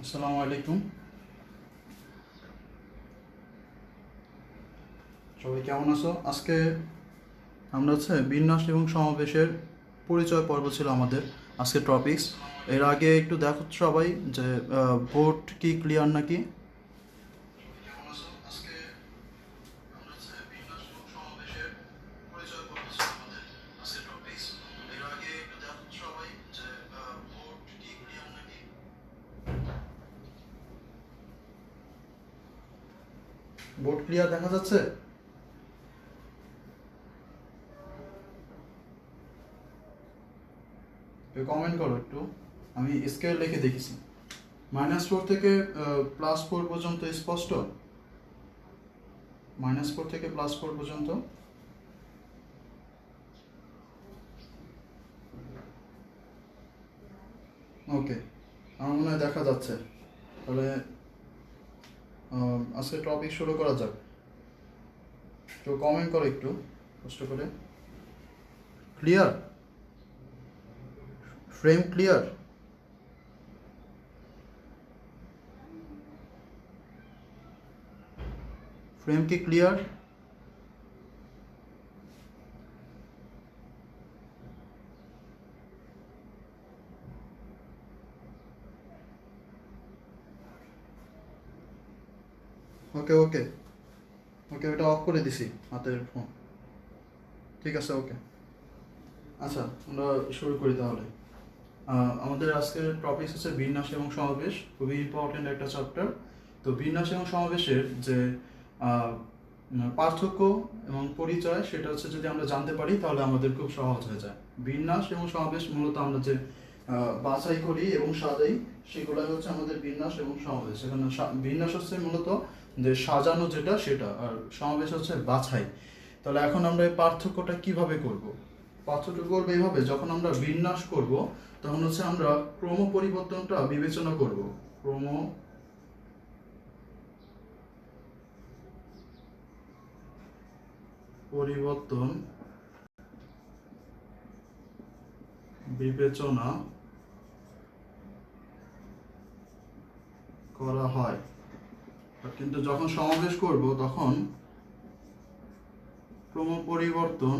আসসালামু আলাইকুম। সবাই কেমন আছো? আজকে আমরা বিন্যাস এবং সমাবেশের পরিচয় পর্ব ছিল আমাদের আজকে টপিকস। এর আগে একটু দেখো সবাই যে বোর্ড কি ক্লিয়ার নাকি। বোর্ড ক্লিয়ার দেখা যাচ্ছে? কমেন্ট করো একটু। আমি স্কেল লিখে দেখেছি। -4 থেকে +4 পর্যন্ত স্পষ্ট। -4 থেকে +4 পর্যন্ত ওকে, আমার মনে হয় দেখা যাচ্ছে। তাহলে আজকে টপিক শুরু করা যাক। তো কমেন্ট করো একটু কষ্ট করে। ক্লিয়ার? Frame clear? ফ্রেম কি ক্লিয়ার? ওকে ওকে ওকে, ওটা অফ করে দিছি হাতের ফোন। ঠিক আছে, ওকে। আচ্ছা, আমরা শুরু করি তাহলে। আমাদের আজকের টপিক হচ্ছে বিন্যাস এবং সমাবেশ, খুবই ইম্পর্টেন্ট একটা চ্যাপ্টার। তো বিন্যাস এবং সমাবেশের যে পার্থক্য এবং পরিচয়, সেটা যদি আমরা জানতে পারি তাহলে আমাদের খুব সহজ হয়ে যায়। বিন্যাস এবং সমাবেশ মূলত আমরা যে বাছাই করি এবং সাজাই, সেগুলাই আমাদের বিন্যাস এবং সমাবেশ। এখানে বিন্যাস মূলত যে সাজানো যেটা সেটা, আর সমাবেশ বাছাই। তাহলে এখন আমরা এই পার্থক্যটা কিভাবে করব? পার্থক্য করবো এইভাবে, যখন আমরা বিন্যাস করব তখন আমরা ক্রম পরিবর্তনটা বিবেচনা করব। ক্রম পরিবর্তন বিবেচনা করা হয়, কিন্তু যখন সমাবেশ করব তখন ক্রম পরিবর্তন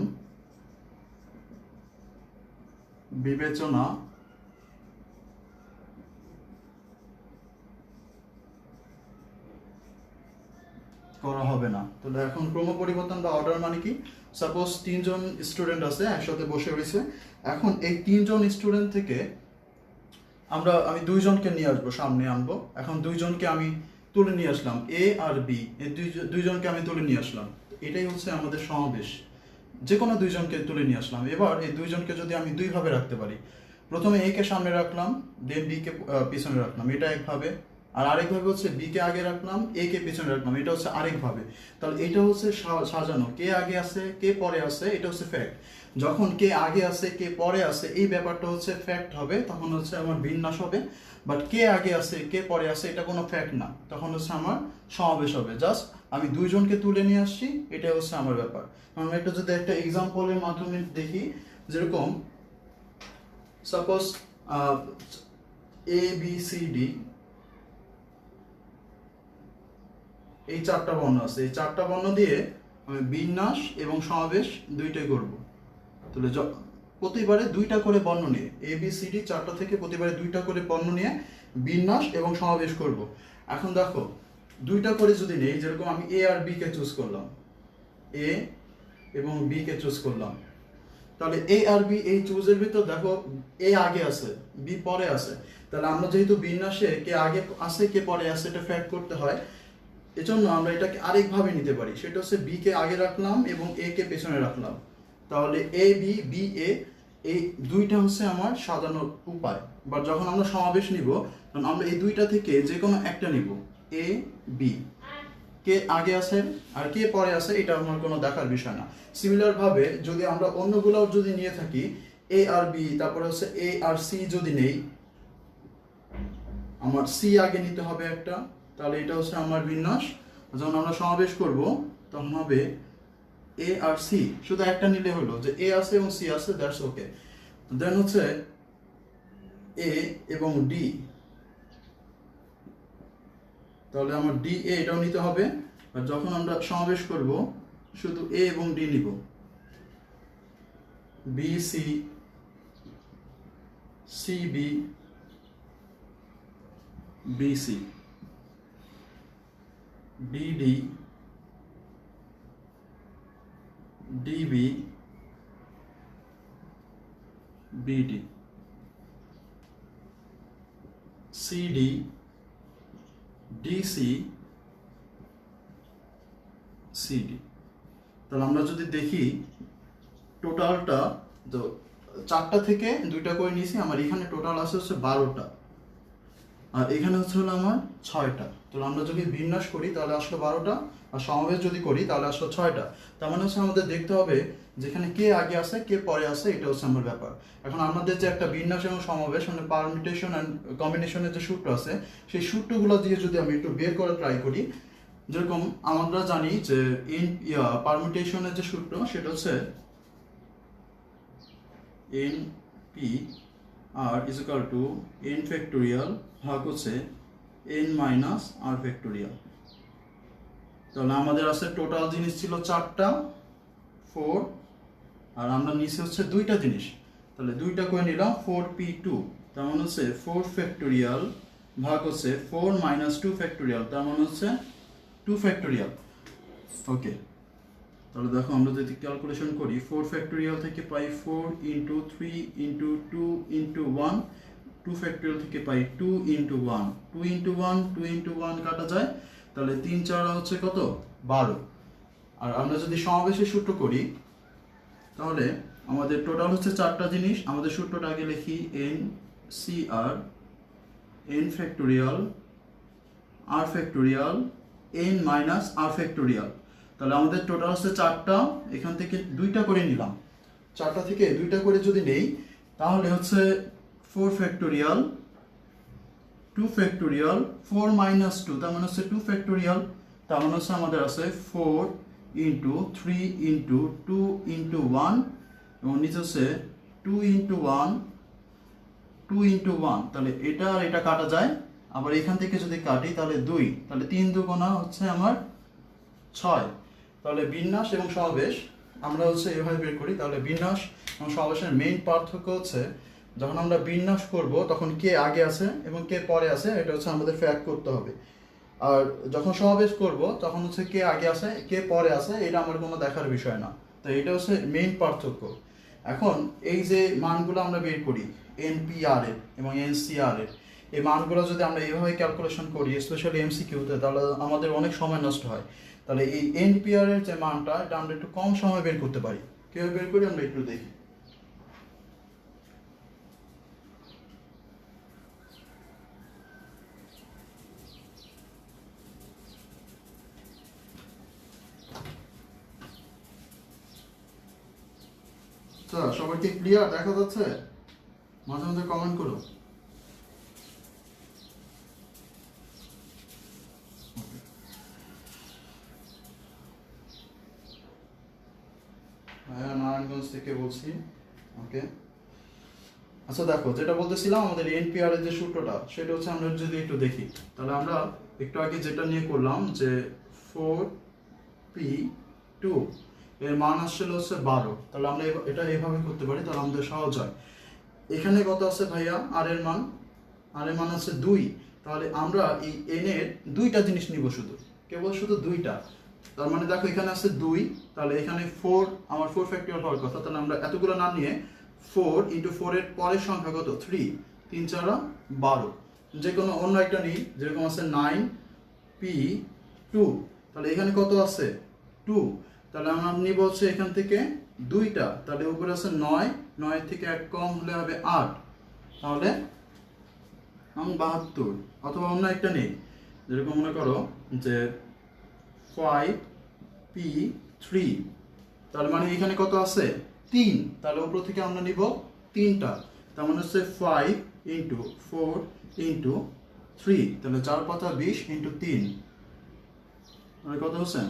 বিবেচনা করা হবে না। তাহলে এখন ক্রম পরিবর্তন বা অর্ডার মানে কি? সাপোজ 3জন স্টুডেন্ট আছে, একসাথে বসে রয়েছে। এখন এই 3জন স্টুডেন্ট থেকে আমি 2জনকে নিয়ে আসবো, সামনে আনবো। এখন 2জনকে আমি তুলে নিয়ে আসলাম, এ আর বি, এই দুইজনকে আমি তুলে নিয়ে আসলাম। এটাই আমাদের সমাবেশ। যে কোনো 2জনকে তুলে নিয়ে আসলাম। এবার এই 2জনকে যদি আমি দুইভাবে রাখতে পারি, প্রথমে এ কে সামনে রাখলাম, দেন বি কে পিছনে রাখলাম, এটা একভাবে। আর আরেকভাবে বি কে আগে রাখলাম, এ কে পিছনে রাখলাম, এটা আরেকভাবে। তাহলে এটা সাজানো, কে আগে আছে কে পরে আছে, এটা ফ্যাক্ট। যখন কে আগে আছে কে পরে আছে এই ব্যাপারটা ফ্যাক্ট হবে, তখন আমার বিন্যাস হবে। বাট কে আগে আছে কে পরে আছে এটা কোনো ফ্যাক্ট না, তখন আমার সমাবেশ হবে। জাস্ট আমি 2জনকে তুলে নিয়ে আসছি, এটা আমার ব্যাপার। আমরা একটা যদি একটা এক্সাম্পলের মাধ্যমে দেখি, যেরকম suppose A B C D, এই 4টা বর্ণ আছে। এই 4টা বর্ণ দিয়ে আমি বিন্যাস এবং সমাবেশ দুইটাই করব। তাহলে প্রতিবারে 2টা করে বর্ণ নিয়ে, এ বি সি ডি 4টা থেকে প্রতিবারে 2টা করে বর্ণ নিয়ে বিন্যাস এবং সমাবেশ করব। এখন দেখো, 2টা করে যদি নেই, যেরকম আমি এ আর বি কে চুজ করলাম, এ এবং বি কে চুজ করলাম, তাহলে এ আর বি এই চুজের ভিতর দেখো এ আগে আছে বি পরে আছে। তাহলে আমরা যেহেতু বিন্যাসে কে আগে আছে কে পরে আছে এটা ফ্যাক্ট করতে হয়, এজন্য আমরা এটাকে আরেকভাবে নিতে পারি। সেটা বি কে আগে রাখলাম এবং এ কে পেছনে রাখলাম। তাহলে এ বি বি এ, এই দুইটা আমার সাজানোর উপায়। বা যখন আমরা সমাবেশ নিব, তখন আমরা এই দুইটা থেকে যে কোনো একটা নিব, এ বি। কে আগে আছে আর কে পরে আছে এটা আমার কোনো দেখার বিষয় না। সিমিলার ভাবে যদি আমরা অন্যগুলোও যদি নিয়ে থাকি, এ আর বি, তারপরে এ আর সি যদি নেই, আমার সি আগে নিতে হবে একটা, তাহলে এটা আমার বিন্যাস। যখন আমরা সমাবেশ করব তখন হবে এ আর সি, শুধু একটা নিলে হলো, যে এ আছে এবং সি আছে, দ্যাটস ওকে। দেন এ এবং ডি, তাহলে আমার ডি এ এটাও নিতে হবে। আর যখন আমরা সমাবেশ করব শুধু এ এবং ডি নিব, B C, C B, B C, D D, D B, B D, C D, D C, C D. তাহলে আমরা যদি দেখি টোটালটা, তো 4টা থেকে 2টা করে নিয়েছি, আমার এখানে টোটাল আছে হচ্ছে 12টা, আর এখানে হচ্ছে হলো আমার 6টা। তাহলে আমরা যদি বিন্যাস করি তাহলে আসলো 12টা, আর সমাবেশ যদি করি তাহলে আসলো 6টা। তার মানে হচ্ছে আমাদের দেখতে হবে যেখানে কে আগে আছে কে পরে আছে, এটা হচ্ছে আমার ব্যাপার। এখন আমাদের যে একটা বিন্যাস এবং সমাবেশ মানে পারমিটেশন অ্যান্ড কম্বিনেশনের যে সূত্র আছে, সেই সূত্রগুলো দিয়ে যদি আমি একটু বের করে ট্রাই করি, যেরকম আমরা জানি যে পারমিটেশনের যে সূত্র সেটা হচ্ছে N P R is equal to N factorial ভাগ হচ্ছে এন মাইনাস আর ফ্যাক্টোরিয়াল। তাহলে আমাদের আছে টোটাল জিনিস ছিল 4টা, 4, আর আমরা নিচে হচ্ছে 2টা জিনিস, তাহলে 2টা করে নিলাম 4p2, তার মানে হচ্ছে 4 ফ্যাক্টোরিয়াল ভাগ হচ্ছে 4 মাইনাস 2 ফ্যাক্টোরিয়াল, তার মানে হচ্ছে 2 ফ্যাক্টোরিয়াল। ওকে, তাহলে দেখো আমরা যদি ক্যালকুলেশন করি 4 ফ্যাক্টোরিয়াল থেকে পাই 4 ইন্টু 3 ইন্টু 2 ইন্টু 1, 2 ফ্যাক্টোরিয়াল থেকে পাই 2 ইন্টু 1, 2 ইন্টু 1, 2 ইন্টু 1 কাটা যায়, তাহলে 3 4 হচ্ছে কত 12। আর আমরা যদি সমাবেশের সূত্র করি তাহলে আমাদের টোটাল হচ্ছে 4টা জিনিস, আমাদের সূত্রটা আগে লিখি এন সি আর, N factorial r factorial N minus r factorial. তাহলে আমাদের টোটাল হচ্ছে 4টা, এখান থেকে 2টা করে নিলাম, 4টা থেকে 2টা করে যদি নেই তাহলে হচ্ছে 4 ফ্যাক্টোরিয়াল, 2 ফ্যাক্টোরিয়াল, 4 মাইনাস 2, তার মানে হচ্ছে 2 ফ্যাক্টোরিয়াল, তার মানে হচ্ছে আমাদের আছে 4 ইন্টু 3 ইন্টু 2 ইন্টু 1, এবং নিচে হচ্ছে 2 ইন্টু 1, 2 ইন্টু 1, তাহলে এটা আর এটা কাটা যায়। আবার এখান থেকে যদি কাটি তাহলে 2, তাহলে 3 দুগুণা হচ্ছে আমার 6। তাহলে বিন্যাস এবং সমাবেশ আমরা হচ্ছে এভাবে বের করি। তাহলে বিন্যাস এবং সমাবেশের মেইন পার্থক্য হচ্ছে যখন আমরা বিন্যাস করব তখন কে আগে আছে এবং কে পরে আছে, এটা হচ্ছে আমাদের ফ্যাক্ট করতে হবে। আর যখন সমাবেশ করব তখন হচ্ছে কে আগে আছে কে পরে আছে, এটা আমার কোনো দেখার বিষয় না। তো এটা হচ্ছে মেইন পার্থক্য। এখন এই যে মানগুলো আমরা বের করি এনপিআর এর এবং এনসিআর এর, এই মানগুলো যদি আমরা এইভাবে ক্যালকুলেশন করি স্পেশালি এমসিকিউতে, তাহলে আমাদের অনেক সময় নষ্ট হয়। তাহলে এই এনপিআর এর যে মানটা এটা আমরা একটু কম সময় বের করতে পারি। কিভাবে বের করি আমরা একটু দেখি। আচ্ছা, সবাই কি ক্লিয়ার দেখা যাচ্ছে? মাঝে মাঝে কমেন্ট করো। হ্যাঁ, নারায়ণগঞ্জ থেকে বলছি। ওকে, আচ্ছা দেখো যেটা বলতেছিলাম আমাদের এনপিআর এর যে সূত্রটা সেটা হচ্ছে আমরা যদি একটু দেখি, তাহলে আমরা একটু আগে যেটা নিয়ে করলাম যে 4p2 এর মান আসছিল হচ্ছে 12, তাহলে আমরা এটা এইভাবে করতে পারি, তাহলে আমাদের সহজ হয়। এখানে কত আছে ভাইয়া আর এর মান? আর এর মান আছে 2, তাহলে আমরা এই এন এর 2টা জিনিস নিব, শুধু কেবল শুধু 2টা। তার মানে দেখো এখানে আছে 2, তাহলে এখানে 4, আমার 4 ফ্যাক্টরিয়াল হওয়ার কথা, তাহলে আমরা এতগুলো না নিয়ে 4 ইন্টু 4 এর পরের সংখ্যা কত 3, 3 4 12, যে কোনো অন্য একটা নিই, যেরকম আছে 9p2, তাহলে এখানে কত আছে 2, তাহলে আমরা নিব হচ্ছে এখান থেকে 2টা, তাহলে উপরে আছে 9, 9 থেকে 1 কম হলে হবে 8, তাহলে 72। অথবা অন্য একটা নেই, যেরকম মনে করো যে 5p3, তার মানে এখানে কত আছে 3, তাহলে উপর থেকে আমরা নিব 3টা, তার মানে হচ্ছে 5 ইন্টু 4 ইন্টু 3, তাহলে 4 পাতা 20 ইন্টু 3, মানে কত হচ্ছে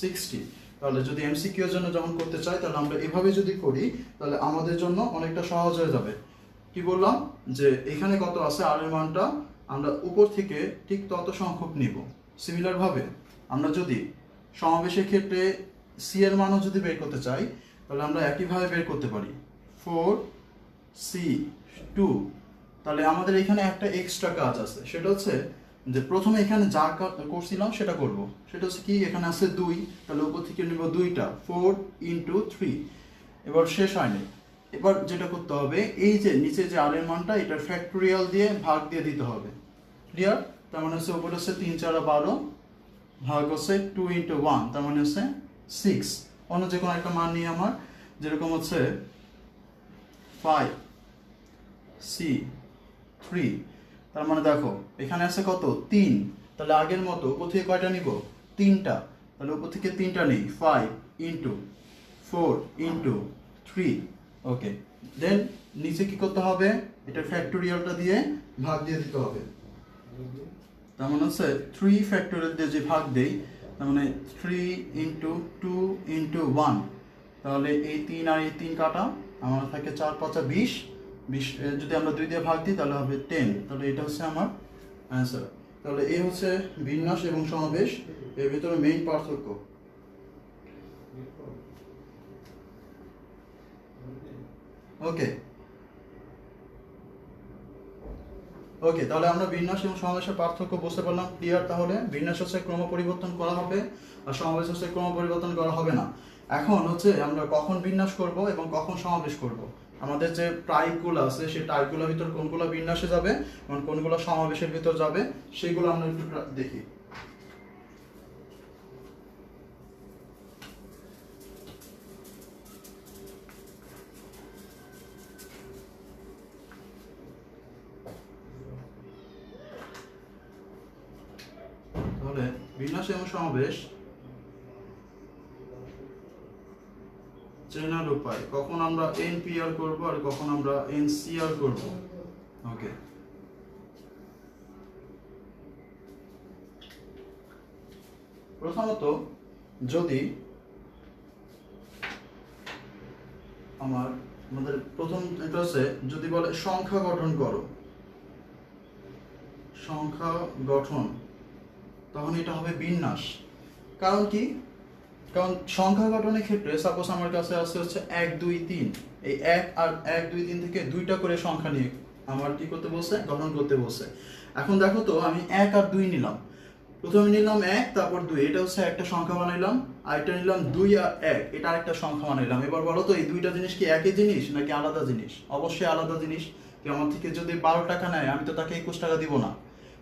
60। তাহলে যদি এমসিকিউ এর জন্য যখন করতে চাই তাহলে আমরা এভাবে যদি করি তাহলে আমাদের জন্য অনেকটা সহজ হয়ে যাবে। কি বললাম যে এখানে কত আছে আর এর মানটা আমরা উপর থেকে ঠিক তত সংখ্যক নিব। সিমিলারভাবে আমরা যদি সমাবেশের ক্ষেত্রে সি এর মানও যদি বের করতে চাই, তাহলে আমরা একইভাবে বের করতে পারি 4C2। তাহলে আমাদের এখানে একটা এক্সট্রা কাজ আছে, সেটা হচ্ছে যে প্রথমে এখানে যা করছিলাম সেটা করব। সেটা হচ্ছে কি, এখানে আছে 2, তাহলে উপর থেকে নিব 2টা, 4 × 3। এবার শেষ হয়নি, এবার যেটা করতে হবে, এই যে নিচে যে আর এর মানটা, এটার ফ্যাক্টোরিয়াল দিয়ে ভাগ দিয়ে দিতে হবে। ক্লিয়ার? তার মানে হচ্ছে উপরে হচ্ছে 3 4 12 ভাগ হচ্ছে 2 × 1, তার মানে হচ্ছে 6। অন্য যে কোনো একটা মান নিয়ে আমার, যেরকম হচ্ছে 5C3, তার মানে দেখো এখানে আছে কত, 3। তাহলে আগের মতো উপর থেকে কয়টা নিব, 3টা। তাহলে উপর থেকে 3টা নেই, 5 × 4 × 3। ওকে, দেন নিচে কি করতে হবে, এটা ফ্যাক্টোরিয়ালটা দিয়ে ভাগ দিয়ে দিতে হবে। তার মানে হচ্ছে 3 ফ্যাক্টোরিয়াল দিয়ে যে ভাগ দেই, তার মানে 3 × 2 × 1। তাহলে এই 3 আর এই 3 কাটা, আমার থাকে 4 5 20। যদি আমরা 2 দিয়ে ভাগ দিই তাহলে হবে 10। তাহলে এটা হচ্ছে আমার অ্যান্সার। তাহলে এই হচ্ছে বিন্যাস এবং সমাবেশ, এর ভিতরে মেইন পার্থক্য। ওকে ওকে, তাহলে আমরা বিন্যাস এবং সমাবেশের পার্থক্য বুঝতে পারলাম। ক্লিয়ার? তাহলে বিন্যাস হচ্ছে ক্রম পরিবর্তন করা হবে, আর সমাবেশ হচ্ছে ক্রম পরিবর্তন করা হবে না। এখন হচ্ছে আমরা কখন বিন্যাস করব এবং কখন সমাবেশ করব। আমাদের যে টাইপগুলো আছে, সেই টাইপগুলোর ভিতর কোনগুলো বিন্যাসে যাবে এবং কোনগুলো সমাবেশের ভিতর যাবে, সেগুলো আমরা একটু দেখি। তাহলে বিন্যাস এবং সমাবেশ চেনার উপায়, কখন আমরা এনপিআর করব আর কখন আমরা এনসিআর করব। ওকে, প্রথমত যদি আমাদের প্রথম এটা হচ্ছে, যদি বলে সংখ্যা গঠন করো, সংখ্যা গঠন, তখন এটা হবে বিন্যাস। কারণ কি, কারণ সংখ্যা গঠনের ক্ষেত্রে সাপোজ আমার কাছে আছে হচ্ছে 1 2 3, এই 1 আর 1 2 3 থেকে 2টা করে সংখ্যা নিয়ে আমার কি করতে বলছে, গঠন করতে বলছে। এখন দেখো তো, আমি 1 আর 2 নিলাম, প্রথমে নিলাম 1, তারপর 2, এটা হচ্ছে একটা সংখ্যা বানাইলাম। আর এটা নিলাম 2 আর 1, এটা আরেকটা সংখ্যা বানাইলাম। এবার বলো তো, এই দুইটা জিনিস কি একই জিনিস নাকি আলাদা জিনিস? অবশ্যই আলাদা জিনিস। কেউ আমার থেকে যদি 12 টাকা নেয়, আমি তো তাকে 21 টাকা দিব না।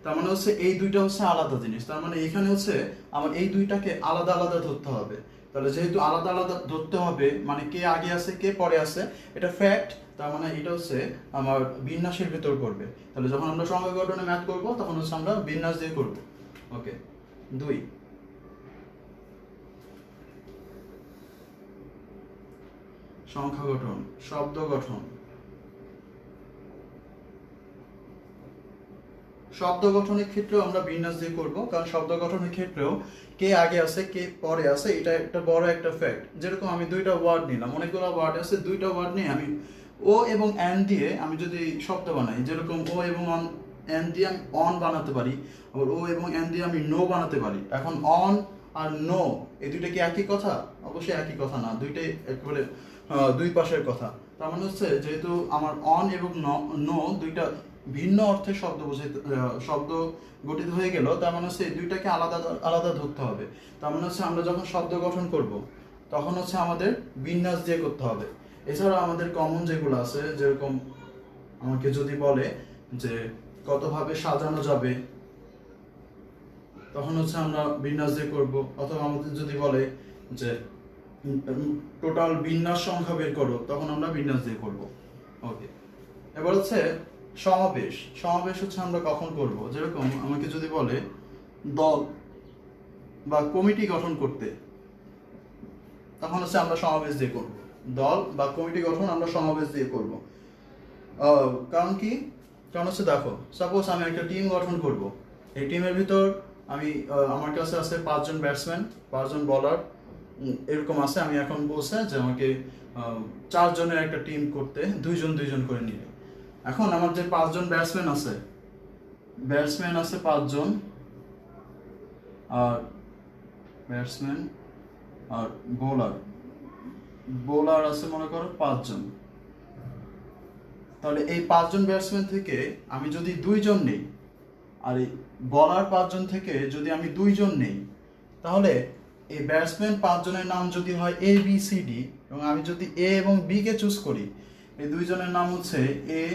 তার মানে হচ্ছে এই দুইটা হচ্ছে আলাদা জিনিস। তার মানে এখানে হচ্ছে আমার এই দুইটাকে আলাদা আলাদা ধরতে হবে। তাহলে যেহেতু আলাদা আলাদা ধরতে হবে, মানে কে আগে আছে কে পরে আছে, এটা ফ্যাক্ট। তার মানে এটা হচ্ছে আমার বিন্যাসের ভিতর করবে। তাহলে যখন আমরা সংখ্যা গঠনে ম্যাথ করব, তখন হচ্ছে আমরা বিন্যাস দিয়ে করব। ওকে, 2 সংখ্যা গঠন, শব্দ গঠন। শব্দ গঠনের ক্ষেত্রেও আমরা বিন্যাস দিয়ে করব, কারণ শব্দ গঠনের ক্ষেত্রেও কে আগে আছে কে পরে আছে, এটা একটা বড় একটা ফ্যাক্ট। যেরকম আমি 2টা ওয়ার্ড নিলাম, অনেকগুলো ওয়ার্ড আছে, 2টা ওয়ার্ড নিয়ে আমি ও এবং এন দিয়ে আমি যদি শব্দ বানাই, যেরকম ও এবং এন দিয়ে আমি অন বানাতে পারি, আবার ও এবং এন দিয়ে আমি নো বানাতে পারি। এখন অন আর নো, এই দুইটা কি একই কথা? অবশ্যই একই কথা না, দুইটাই একেবারে দুই পাশের কথা। তার মানে হচ্ছে, যেহেতু আমার অন এবং নো দুইটা ভিন্ন অর্থের শব্দ শব্দ গঠিত হয়ে গেল, তার মানে হচ্ছে এই দুইটাকে আলাদা আলাদা ধরতে হবে। তার মানে হচ্ছে আমরা যখন শব্দ গঠন করব, তখন হচ্ছে আমাদের বিন্যাস দিয়ে করতে হবে। এছাড়া আমাদের কমন যেগুলো আছে, যেরকম আমাকে যদি বলে যে কতভাবে সাজানো যাবে, তখন হচ্ছে আমরা বিন্যাস দিয়ে করব। অথবা আমাদের যদি বলে যে টোটাল বিন্যাস সংখ্যা বের করো, তখন আমরা বিন্যাস দিয়ে করব। ওকে, এবার হচ্ছে সমাবেশ। সমাবেশ হচ্ছে আমরা কখন করব, যেরকম আমাকে যদি বলে দল বা কমিটি গঠন করতে, তখন হচ্ছে আমরা সমাবেশ দিয়ে করব। দল বা কমিটি গঠন আমরা সমাবেশ দিয়ে করব। কারণ কি, কারণ হচ্ছে দেখো, সাপোজ আমি একটা টিম গঠন করব। এই টিমের ভিতর আমি আমার কাছে আছে 5 জন ব্যাটসম্যান, 5 জন বলার, এরকম আছে। আমি এখন বলছে যে আমাকে 4 জনের একটা টিম করতে 2 জন 2 জন করে নিবে। এখন আমার যে 5 জন ব্যাটসম্যান আছে, ব্যাটসম্যান আছে 5 জন, আর ব্যাটসম্যান আর বোলার আছে মনে করো 5 জন। তাহলে এই 5 জন ব্যাটসম্যান থেকে আমি যদি 2 জন নেই, আর এই বলার 5 জন থেকে যদি আমি 2 জন নেই, তাহলে এই ব্যাটসম্যান 5 জনের নাম যদি হয় এ বি সি ডি, এবং আমি যদি এ এবং বি কে চুজ করি, এই 2 জনের নাম হচ্ছে এ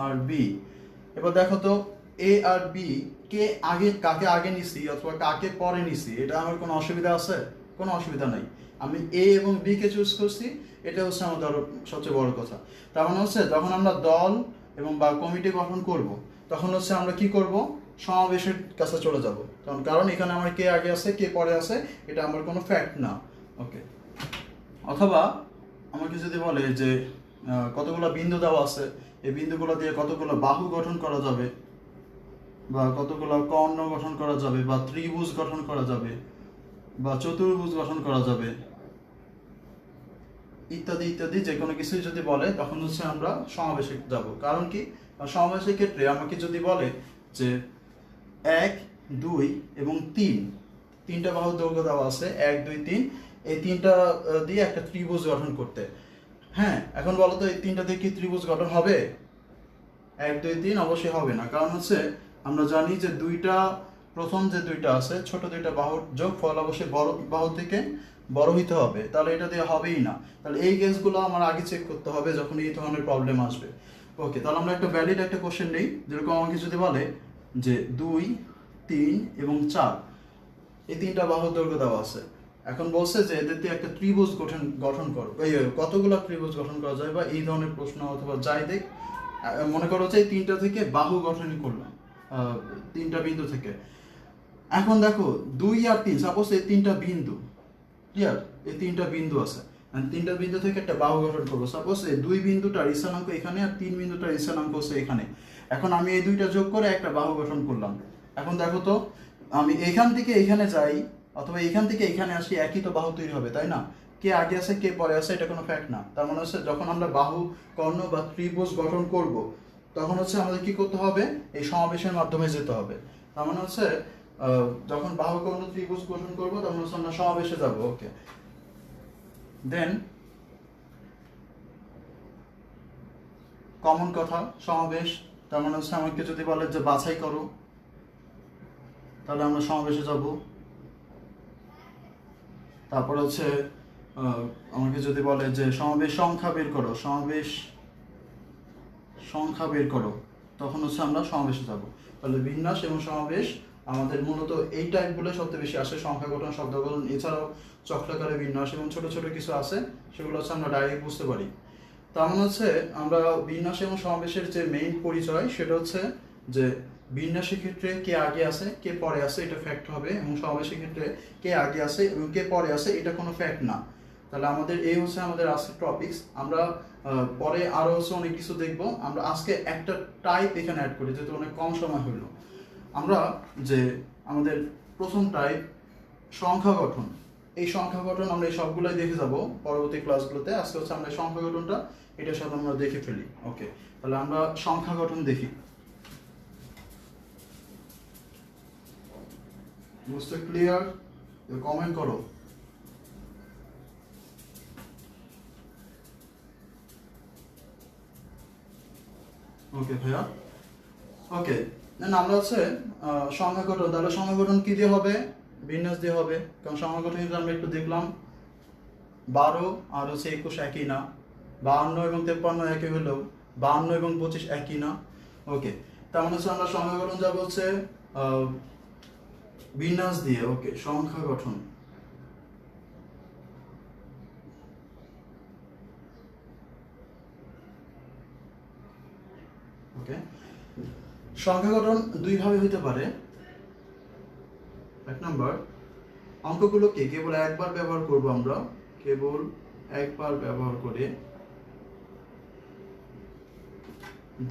আর বি। এবার দেখো তো এ আর বি কাকে আগে নিছি অথবা কাকে পরে নিছি, এটা আমার কোনো অসুবিধা আছে? কোনো অসুবিধা নাই। আমি এ এবং বি কে চুজ করছি, এটা হচ্ছে আমাদের সবচেয়ে বড় কথা। তার মানে হচ্ছে যখন আমরা দল এবং বা কমিটি গঠন করব, তখন হচ্ছে আমরা কি করব, সমাবেশের কাছে চলে যাব। কারণ এখানে আমার কে আগে আছে কে পরে আছে এটা আমার কোনো ফ্যাক্ট না। ওকে, অথবা আমাকে যদি বলে যে কতগুলো বিন্দু দেওয়া আছে, এই বিন্দুগুলো দিয়ে কতগুলো বাহু গঠন করা যাবে, বা কতগুলো কর্ণ গঠন করা যাবে, বা ত্রিভুজ গঠন করা যাবে, বা চতুর্ভুজ গঠন করা যাবে, ইত্যাদি ইত্যাদি যে কোনো কিছুই যদি বলে, তখন হচ্ছে আমরা সমাবেশে যাব। কারণ কি, সমাবেশের ক্ষেত্রে আমাকে যদি বলে যে 1, 2 এবং 3টা বাহুর দৈর্ঘ্য দেওয়া আছে, 1, 2, 3, এই 3টা দিয়ে একটা ত্রিভুজ গঠন করতে। হ্যাঁ, এখন বলো তো এই 3টা দিয়ে কি ত্রিভুজ গঠন হবে? 1, 2, 3 অবশ্যই হবে না। কারণ হচ্ছে আমরা জানি যে প্রথম যে 2টা আছে, ছোট 2টা বাহুর যোগফল অবশ্যই বড় বাহু থেকে বড় হইতে হবে, তাহলে এটা দিয়ে হবেই না। তাহলে এই কেসগুলো আমার আগে চেক করতে হবে যখন এই ধরনের প্রবলেম আসবে। ওকে, তাহলে আমরা একটা ভ্যালিড একটা কোশ্চেন নেই। যেরকম আমাকে যদি বলে যে 2, 3 এবং 4 এই 3টা বাহুর দৈর্ঘ্য দেওয়া আছে, এখন বলছে যে এদের দিয়ে একটা ত্রিভুজ গঠন করো, কতগুলো ত্রিভুজ গঠন করা যায়, বা এই ধরনের প্রশ্ন অথবা যাই দেখ, মনে করো যে এই 3টা থেকে বাহু গঠনই করলাম, 3টা বিন্দু থেকে। এখন দেখো 2 আর 3, সাপোজ এই 3টা বিন্দু, ক্লিয়ার, এই 3টা বিন্দু আছে, 3টা বিন্দু থেকে একটা বাহু গঠন করবো। সাপোজ এই 2 বিন্দুটার স্থানাঙ্ক এখানে আর 3 বিন্দুটার স্থানাঙ্ক হচ্ছে এখানে। এখন আমি এই 2টা যোগ করে একটা বাহু গঠন করলাম। এখন দেখো তো আমি এখান থেকে এখানে যাই অথবা এখান থেকে এখানে আসি, একই তো বাহু তৈরি হবে, তাই না? কে আগে আছে কে পরে আছে এটা কোনো ফ্যাক্ট না। তার মানে হচ্ছে যখন আমরা বাহু কর্ণ বা ত্রিভুজ গঠন করব, তখন হচ্ছে আমাদের কি করতে হবে, এই সমাবেশের মাধ্যমে যেতে হবে। তার মানে হচ্ছে যখন বাহু কর্ণ ত্রিভুজ গঠন করব, তখন হচ্ছে আমরা সমাবেশে যাব। ওকে, দেন কমন কথা সমাবেশ, তার মানে হচ্ছে আমাকে যদি বলে যে বাছাই করো, তাহলে আমরা সমাবেশে যাব। তারপর হচ্ছে আমাকে যদি বলে যে সমাবেশ সংখ্যা বের করো, তখন হচ্ছে আমরা সমাবেশে যাব। তাহলে বিন্যাস এবং সমাবেশ আমাদের মূলত এই টাইপগুলো সবচেয়ে বেশি আসে, সংখ্যা গঠন, শব্দ গঠন, এছাড়াও চক্রাকারে বিন্যাস এবং ছোট ছোট কিছু আছে, সেগুলো হচ্ছে আমরা ডাইরেক্ট বুঝতে পারি। তার মানে হচ্ছে আমরা বিন্যাস এবং সমাবেশের যে মেইন পরিচয়, সেটা হচ্ছে যে বিন্যাসের ক্ষেত্রে কে আগে আছে কে পরে আছে এটা ফ্যাক্ট হবে, এবং সমাবেশের ক্ষেত্রে কে আগে আছে এবং কে পরে আছে এটা কোনো ফ্যাক্ট না। তাহলে আমাদের এই হচ্ছে আমাদের আজকের টপিকস। আমরা পরে আরো হচ্ছে অনেক কিছু দেখবো। আমরা আজকে একটা টাইপ এখানে অ্যাড করি, যেহেতু অনেক কম সময় হইলো। আমরা যে আমাদের প্রথম টাইপ সংখ্যা গঠন, এই সংখ্যা গঠন আমরা এই সবগুলোই দেখে যাব পরবর্তী ক্লাসগুলোতে। আজকে হচ্ছে আমরা সংখ্যা গঠনটা এটার সাথে আমরা দেখে ফেলি। ওকে, তাহলে আমরা সংখ্যা গঠন দেখি। বুঝতে ক্লিয়ার? কমেন্ট করো। ওকে ভাইয়া, ওকে দেন আমরা হচ্ছে সংখ্যা গঠন। তাহলে সংখ্যা গঠন কি দিয়ে হবে? বিন্যাস দিয়ে হবে। কারণ সংখ্যা গঠন কিন্তু আমরা একটু দেখলাম 12 আর হচ্ছে 21 একই না, 52 এবং 53 একই হলেও 52 এবং 25 একই না। ওকে, তার মানে হচ্ছে আমরা সংখ্যা গঠন যাবো হচ্ছে বিন্যাস দিয়ে। ওকে, সংখ্যা গঠন। ওকে, সংখ্যা গঠন দুই ভাবে হইতে পারে। এক নম্বর, অঙ্কগুলোকে কেবল একবার ব্যবহার করব আমরা, কেবল একবার ব্যবহার করে।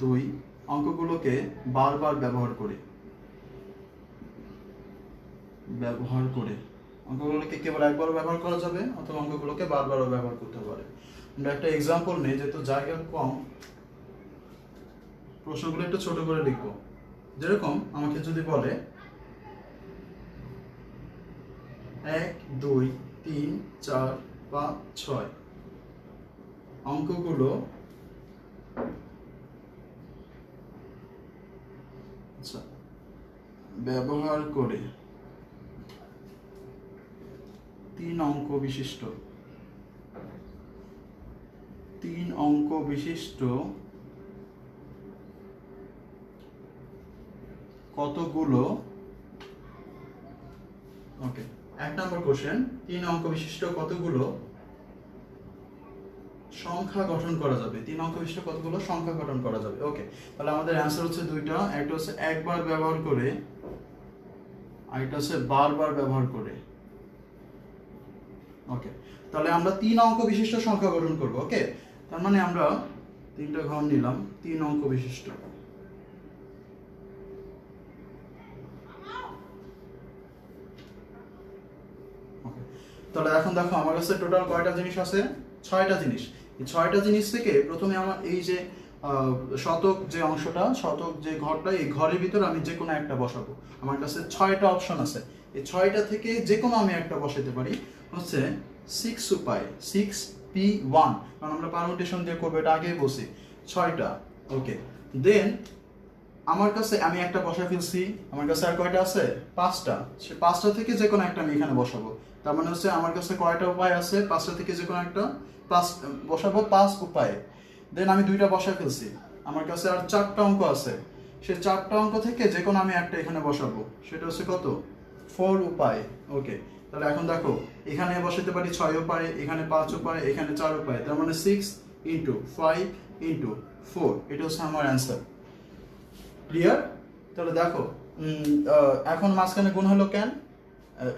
2, অঙ্কগুলোকে বারবার ব্যবহার করে। অঙ্কগুলোকে কেবল একবার ব্যবহার করা যাবে, অথবা অঙ্কগুলোকে বারবারও ব্যবহার করতে পারে। আমরা একটা এক্সাম্পল নেই, যেহেতু জায়গা কম, প্রশ্নগুলো একটু ছোট করে লিখবো। যেরকম আমাকে যদি বলে 1 2 3 4 5 6 অঙ্কগুলো আচ্ছা ব্যবহার করে 3 অঙ্ক বিশিষ্ট কতগুলো ওকে 1 নম্বর কোশ্চেন 3 অঙ্ক বিশিষ্ট কতগুলো সংখ্যা গঠন করা যাবে 3 অঙ্ক বিশিষ্ট কতগুলো সংখ্যা গঠন করা যাবে ওকে তাহলে আমাদের অ্যানসার হচ্ছে দুইটা একটা হচ্ছে একবার ব্যবহার করে আর এটা হচ্ছে বারবার ব্যবহার করে ওকে তাহলে আমরা 3 অঙ্ক বিশিষ্ট সংখ্যা গঠন করব ওকে তার মানে আমরা 3টা ঘর নিলাম 3 অঙ্ক বিশিষ্ট ওকে তাহলে এখন দেখো আমার কাছে টোটাল কয়টা জিনিস আছে 6টা জিনিস এই 6টা জিনিস থেকে প্রথমে আমার এই যে শতক যে অংশটা শতক যে ঘরটা এই ঘরের ভিতর আমি যে কোনো একটা বসাবো আমার কাছে 6টা অপশন আছে এই 6টা থেকে যে কোনো আমি একটা বসাতে পারি হচ্ছে 6 উপায় 6p1 কারণ আমরা পারমুটেশন দিয়ে করব এটা আগেই বলছি 6টা ওকে দেন আমার কাছে আমি একটা বসায় ফেলছি আমার কাছে আর কয়টা আছে 5টা সে 5টা থেকে যে কোনো একটা আমি এখানে বসাবো তার মানে হচ্ছে আমার কাছে কয়টা উপায় আছে 5টা থেকে যে কোনো একটা বসাবো 5 উপায়ে দেন আমি 2টা বসায় ফেলছি আমার কাছে আর 4টা অঙ্ক আছে সেই 4টা অঙ্ক থেকে যে কোনো আমি একটা এখানে বসাবো সেটা হচ্ছে কত 4 উপায় ওকে তাহলে এখন দেখো এখানে বসাতে পারি 6 উপায় এখানে 5 উপায় এখানে 4 উপায় তার মানে 6 ইন্টু 5 ইন্টু 4 এটা হচ্ছে আমার অ্যান্সার ক্লিয়ার তাহলে দেখো এখন মাঝখানে গুণ হলো কেন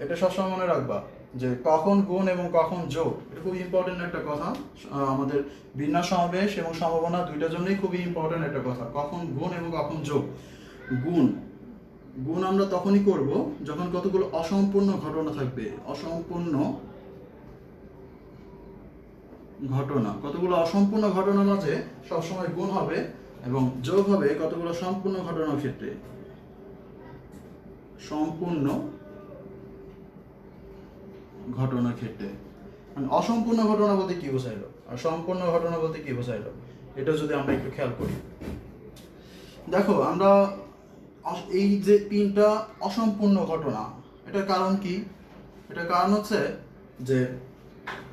এটা সবসময় মনে রাখবা যে কখন গুণ এবং কখন যোগ এটা খুব ইম্পর্টেন্ট একটা কথা আমাদের বিন্যাস সমাবেশ এবং সম্ভাবনা দুইটার জন্যই খুবই ইম্পর্টেন্ট একটা কথা কখন গুণ এবং কখন যোগ গুণ আমরা তখনই করব যখন কতগুলো অসম্পূর্ণ ঘটনা থাকবে অসম্পূর্ণ ঘটনা কতগুলো অসম্পূর্ণ ঘটনার মাঝে সবসময় গুণ হবে এবং যোগ হবে কতগুলো সম্পূর্ণ ঘটনার ক্ষেত্রে সম্পূর্ণ ঘটনার ক্ষেত্রে মানে অসম্পূর্ণ ঘটনা বলতে কি বোঝাইলো আর সম্পূর্ণ ঘটনা বলতে কি বোঝাইলো এটা যদি আমরা একটু খেয়াল করি দেখো আমরা এই যে 3টা অসম্পূর্ণ ঘটনা এটার কারণ কি এটার কারণ হচ্ছে যে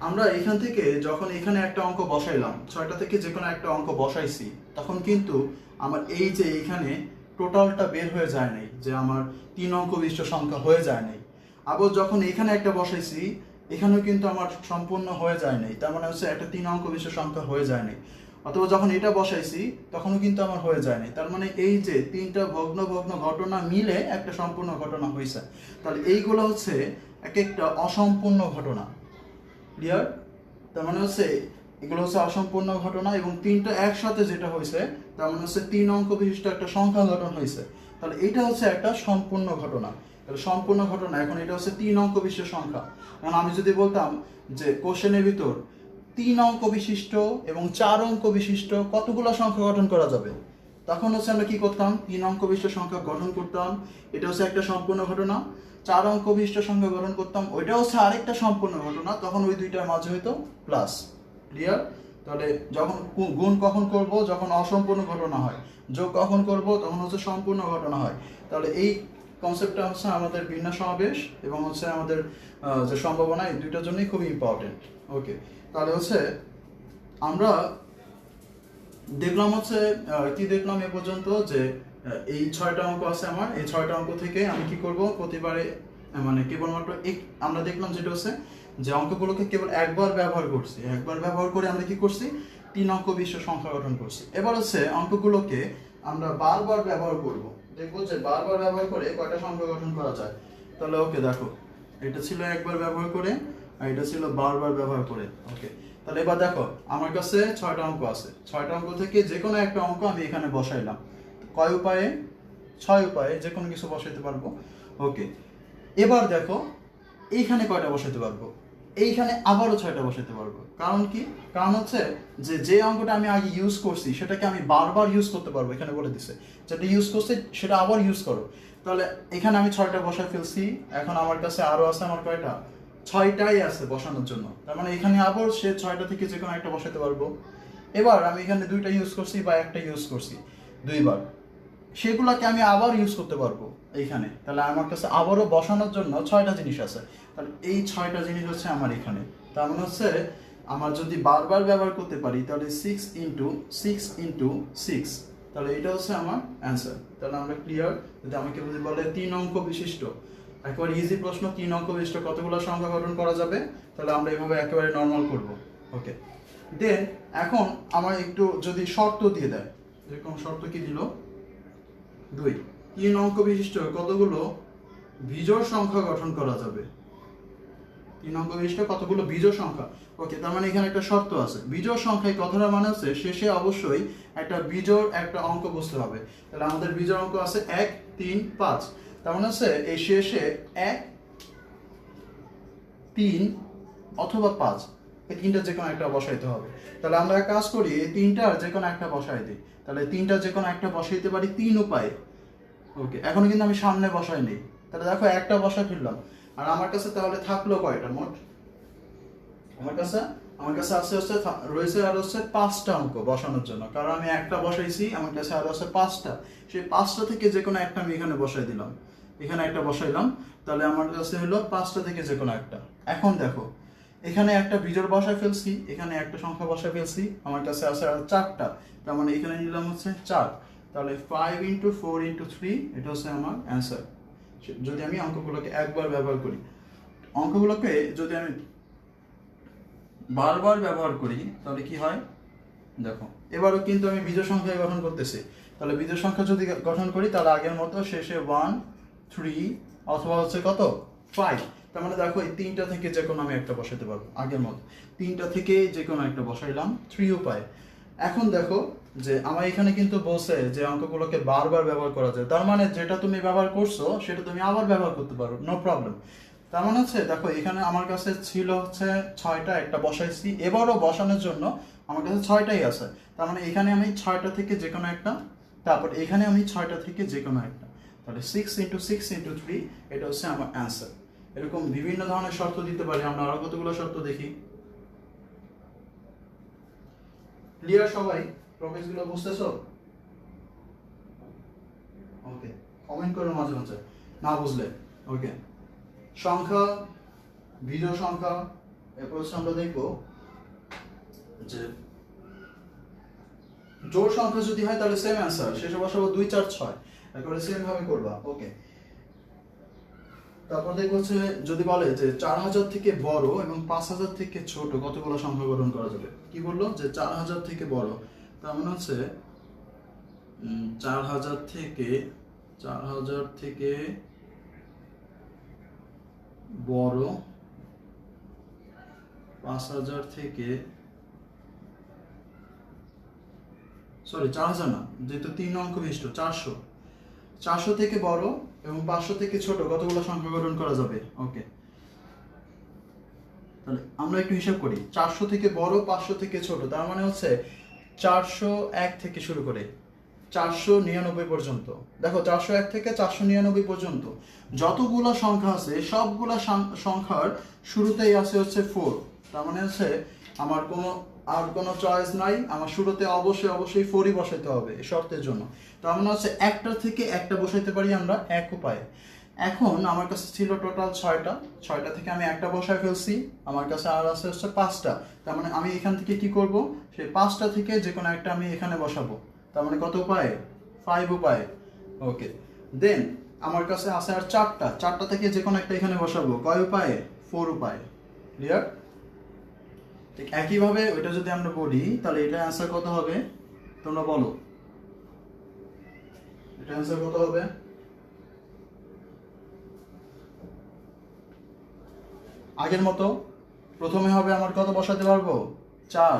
আমরা এখান থেকে যখন এখানে একটা অঙ্ক বসাইলাম 6টা থেকে যে কোনো একটা অঙ্ক বসাইছি তখন কিন্তু আমার এই যে এখানে টোটালটা বের হয়ে যায় নাই যে আমার 3 অঙ্ক বিশিষ্ট সংখ্যা হয়ে যায় নাই আবার যখন এখানে একটা বসাইছি এখানেও কিন্তু আমার সম্পূর্ণ হয়ে যায় নাই তার মানে হচ্ছে একটা 3 অঙ্ক বিশিষ্ট সংখ্যা হয়ে যায় নাই অথবা যখন এটা বসাইছি তখনও কিন্তু আমার হয়ে যায় নাই তার মানে এই যে 3টা ভগ্ন ঘটনা মিলে একটা সম্পূর্ণ ঘটনা হয়েছে তাহলে এইগুলো হচ্ছে এক একটা অসম্পূর্ণ ঘটনা ক্লিয়ার তার মানে হচ্ছে এগুলো হচ্ছে অসম্পূর্ণ ঘটনা এবং 3টা একসাথে যেটা হয়েছে তার মানে হচ্ছে 3 অঙ্ক বিশিষ্ট একটা সংখ্যা গঠন হয়েছে তাহলে এটা হচ্ছে একটা সম্পূর্ণ ঘটনা তাহলে সম্পূর্ণ ঘটনা এখন এটা হচ্ছে 3 অঙ্ক বিশিষ্ট সংখ্যা কারণ আমি যদি বলতাম যে কোশ্চেনের ভিতর 3 অঙ্ক বিশিষ্ট এবং 4 অঙ্ক বিশিষ্ট কতগুলো সংখ্যা গঠন করা যাবে তখন হচ্ছে আমরা কি করতাম 3 অঙ্ক বিশিষ্ট সংখ্যা গঠন করতাম এটা হচ্ছে একটা সম্পূর্ণ ঘটনা 4 অঙ্ক বিশিষ্ট সংখ্যা গঠন করতাম ওইটা হচ্ছে আরেকটা সম্পূর্ণ ঘটনা তখন ওই দুইটার মাঝে হইতো প্লাস ক্লিয়ার তাহলে যখন গুণ কখন করব যখন অসম্পূর্ণ ঘটনা হয় যোগ কখন করব তখন হচ্ছে সম্পূর্ণ ঘটনা হয় তাহলে এই কনসেপ্টটা হচ্ছে আমাদের বিন্যাস সমাবেশ এবং হচ্ছে আমাদের যে সম্ভাবনা এই দুইটার জন্যই খুবই ইম্পর্টেন্ট ওকে তাহলে হচ্ছে আমরা দেখলাম হচ্ছে কি দেখলাম এ পর্যন্ত যে এই 6টা অঙ্ক আছে আমার এই 6টা অঙ্ক থেকে আমি কি করব প্রতিবারে মানে কেবলমাত্র আমরা দেখলাম যেটা হচ্ছে যে অঙ্কগুলোকে কেবল একবার ব্যবহার করছি একবার ব্যবহার করে আমরা কি করছি 3 অঙ্ক বিশিষ্ট সংখ্যা গঠন করছি এবার হচ্ছে অঙ্কগুলোকে আমরা বারবার ব্যবহার করব দেখবো যে বারবার ব্যবহার করে কয়টা সংখ্যা গঠন করা যায় তাহলে ওকে দেখো এটা ছিল একবার ব্যবহার করে আর এটা ছিল বারবার ব্যবহার করে ওকে তাহলে এবার দেখো আমার কাছে 6টা অঙ্ক আছে 6টা অঙ্ক থেকে যে কোনো একটা অঙ্ক আমি এখানে বসাইলাম কয় উপায়ে 6 উপায়ে যে কোনো কিছু বসাইতে পারবো ওকে এবার দেখো এইখানে কয়টা বসাইতে পারবো এইখানে আবারও 6টা বসাতে পারবো। কারণ কি? কারণ হচ্ছে যে অঙ্কটা আমি আগে ইউজ করছি সেটাকে আমি বারবার ইউজ করতে পারবো। এখানে বলে দিছে যেটা ইউজ করছে সেটা আবার ইউজ করো। তাহলে এখানে আমি 6টা বসায় ফেলছি। এখন আমার কাছে আরো আছে, আমার কয়টা? 6টাই আছে বসানোর জন্য। তার মানে এখানে আবার সে 6টা থেকে যে কোনো একটা বসাতে পারবো। এবার আমি এখানে 2টা ইউজ করছি বা একটা ইউজ করছি 2বার, সেগুলোকে আমি আবার ইউজ করতে পারবো এইখানে। তাহলে আমার কাছে আবারও বসানোর জন্য 6টা জিনিস আছে। তাহলে এই 6টা জিনিস হচ্ছে আমার এখানে। তার মানে হচ্ছে আমার যদি বারবার ব্যবহার করতে পারি তাহলে 6 ইন্টু 6, তাহলে এটা হচ্ছে আমার অ্যান্সার। তাহলে আমরা ক্লিয়ার। যদি আমাকে যদি বলে 3 অঙ্ক বিশিষ্ট, একেবারে ইজি প্রশ্ন, 3 অঙ্ক বিশিষ্ট কতগুলো সংখ্যা গঠন করা যাবে, তাহলে আমরা এভাবে একেবারে নর্মাল করব। ওকে, দেন এখন আমার একটু যদি শর্ত দিয়ে দেয়, যেরকম শর্ত কি দিল, 3 অঙ্ক বিশিষ্ট কতগুলো বিজোড় সংখ্যা গঠন করা যাবে। 3 অঙ্ক বিশিষ্ট কতগুলো বিজোড় সংখ্যা। ওকে, তার মানে এখানে একটা শর্ত আছে। বিজোড় সংখ্যায় কথাটা মানে হচ্ছে শেষে অবশ্যই একটা বিজোড় একটা অঙ্ক বসতে হবে। তাহলে আমাদের বিজোড় অঙ্ক আছে 1, 3, 5। তার মানে হচ্ছে এই শেষে 1, 3 অথবা 5, এই তিনটা যে কোনো একটা বসাইতে হবে। তাহলে আমরা এক কাজ করি, এই তিনটার যে কোনো একটা বসাই দিই। তাহলে তিনটার যে কোনো একটা বসাইতে পারি 3 উপায়ে। ওকে, এখনো কিন্তু আমি সামনে বসাই নেই। তাহলে দেখো একটা বসাই ফেললাম। আর আমার কাছে তাহলে থাকলো কয়টা মোট? আমার কাছে রয়েছে আর হচ্ছে 5টা অঙ্ক বসানোর জন্য। কারণ আমি একটা বসাইছি, আমার কাছে আর আছে 5টা। সেই 5টা থেকে যে কোনো একটা আমি এখানে বসাই দিলাম, এখানে একটা বসাইলাম। তাহলে আমার কাছে হলো 5টা থেকে যে কোনো একটা। এখন দেখো, এখানে একটা বিজোড় বসায় ফেলছি, এখানে একটা সংখ্যা বসায় ফেলছি, আমার কাছে আছে আর 4টা। তার মানে এখানে নিলাম হচ্ছে 4। তাহলে 5 ইন্টু 4 ইন্টু 3, এটা হচ্ছে আমার অ্যান্সার। যদি আমি অঙ্কগুলোকে একবার ব্যবহার করি, অঙ্কগুলোকে যদি আমি বারবার ব্যবহার করি তাহলে কি হয় দেখো। এবারও কিন্তু আমি বিজোড় সংখ্যা গঠন করতেছি। তাহলে বিজোড় সংখ্যা যদি গঠন করি তাহলে আগের মতো শেষে 1, 3 অথবা হচ্ছে কত 5। তার মানে দেখো এই 3টা থেকে যে কোনো আমি একটা বসাতে পারবো আগের মতো। 3টা থেকে যে কোনো একটা বসাইলাম 3 উপায়। এখন দেখো যে আমার এখানে কিন্তু বলছে যে অঙ্কগুলোকে বারবার ব্যবহার করা যায়। তার মানে যেটা তুমি ব্যবহার করছো সেটা তুমি আবার ব্যবহার করতে পারো, নো প্রবলেম। তার মানে হচ্ছে দেখো এখানে আমার কাছে ছিল হচ্ছে 6টা, একটা বসাইছি, এবারও বসানোর জন্য আমার কাছে 6টাই আছে। তার মানে এখানে আমি 6টা থেকে যে কোনো একটা, তারপর এখানে আমি 6টা থেকে যে কোনো একটা। তাহলে 6 ইন্টু 6 ইন্টু 3, এটা হচ্ছে আমার অ্যান্সার। এরকম বিভিন্ন ধরনের শর্ত দিতে পারি আমরা। আরো কতগুলো শর্ত দেখি। ক্লিয়ার সবাই? প্রফেসগুলো বুঝতেছো? ওকে, কমেন্ট করো মাঝে মাঝে না বুঝলে। ওকে, সংখ্যা, বিজোড় সংখ্যা। এরপর হচ্ছে আমরা দেখবো যে জোড় সংখ্যা যদি হয় তাহলে সেম অ্যান্সার, শেষে বসাবো 2, 4, 6, একেবারে সেম ভাবে করবা। ওকে, তারপর দেখবো হচ্ছে যদি বলে যে 4000 থেকে বড় এবং 5000 থেকে ছোট কতগুলো সংখ্যা গঠন করা যাবে। কি বললো যে 4000 থেকে বড়, তার মানে হচ্ছে 4000 থেকে বড়, 5000 থেকে, সরি 4000 না, যেহেতু 3 অঙ্ক বিশিষ্ট 400 থেকে বড় এবং 500 থেকে ছোট কতগুলো সংখ্যা গঠন করা যাবে। ওকে, তাহলে আমরা একটু হিসাব করি। 400 থেকে বড়, 500 থেকে ছোট, তার মানে হচ্ছে 401 থেকে শুরু করে 499 পর্যন্ত। দেখো 401 থেকে 499 পর্যন্ত যতগুলো সংখ্যা আছে সবগুলা সংখ্যার শুরুতেই আছে হচ্ছে 4। তার মানে হচ্ছে আমার কোনো চয়েস নাই, আমার শুরুতে অবশ্যই 4ই বসাইতে হবে এই শর্তের জন্য। তার মানে হচ্ছে একটা থেকে একটা বসাইতে পারি আমরা এক উপায়ে। এখন আমার কাছে ছিল টোটাল 6টা থেকে আমি একটা বসায় ফেলছি, আমার কাছে আর আছে হচ্ছে 5টা। তার মানে আমি এখান থেকে কি করব, সেই 5টা থেকে যে কোনো একটা আমি এখানে বসাবো। তার মানে কত উপায়ে? 5 উপায়ে। ওকে, দেন আমার কাছে আছে আর 4টা থেকে যে কোনো একটা এখানে বসাবো। কয় উপায়ে? 4 উপায়ে। ক্লিয়ার? ঠিক একইভাবে ওইটা যদি আমরা বলি তাহলে এটা অ্যান্সার কত হবে তোমরা বলো। এটা অ্যান্সার কত হবে? আগের মতো প্রথমে হবে আমার কত বসাতে পারবো? 4।